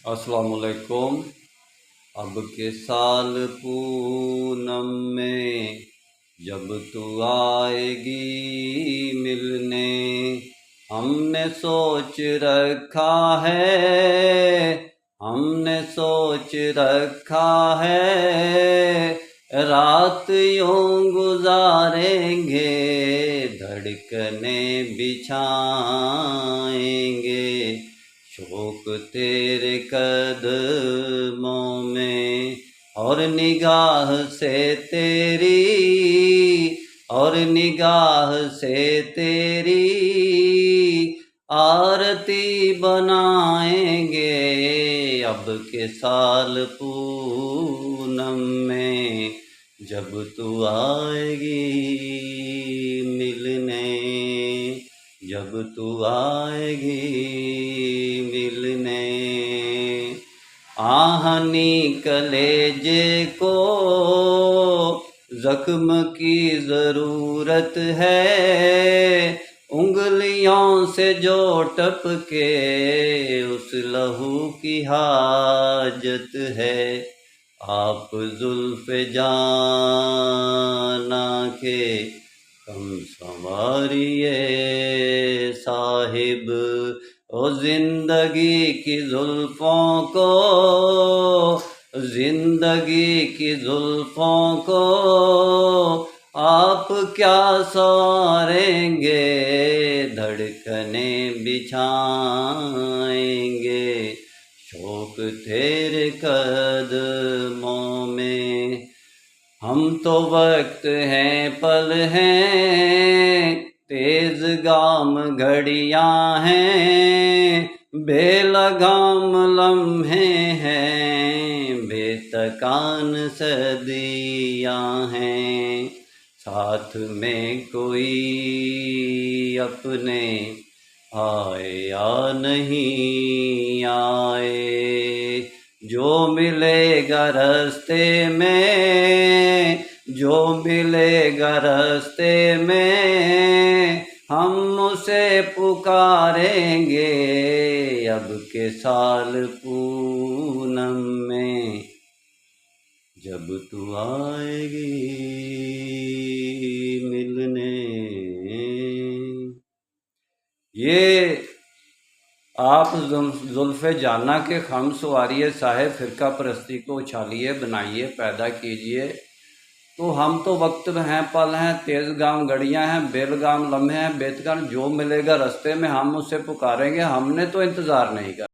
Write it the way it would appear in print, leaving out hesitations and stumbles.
अस्सलामुअलैकुम। अब के साल पूनम में जब तू आएगी मिलने, हमने सोच रखा है, हमने सोच रखा है, रात यूं गुजारेंगे, धड़कने बिछाएंगे, शौक तेरे कदमों में, और निगाह से तेरी, और निगाह से तेरी आरती बनाएंगे। अब के साल पूनम में जब तू आएगी मिलने, जब तू आएगी मिलने, आहनी कलेजे को जख्म की ज़रूरत है, उंगलियों से जो टपके उस लहू की हाजत है। आप जुल्फ़े जाना के कम संवारिए साहिब, ओ जिंदगी की जुल्फ़ों को, जिंदगी की जुल्फ़ों को आप क्या संवारेंगे, धड़कने बिछाएंगे, शौक तेरे कदमों में। हम तो वक्त हैं पल हैं, तेज गाम घड़ियां हैं, बेलगाम लम्हे हैं, बेतकान सदियां हैं। साथ में कोई अपने आए या नहीं आए, जो मिलेगा रास्ते में, जो मिलेगा रास्ते में, हम उसे पुकारेंगे। अब के साल पूनम में जब तू आएगी मिलने। ये आप जुल्फ़े जाना के खम सवारिए साहेब, फ़िरका परस्ती को उछालिए, बनाइए, पैदा कीजिए। तो हम तो वक्त में हैं पल हैं, तेज़ गाम घड़ियाँ हैं, बेलगाम लम्हे हैं, बेतकान, जो मिलेगा रास्ते में हम उसे पुकारेंगे। हमने तो इंतज़ार नहीं कर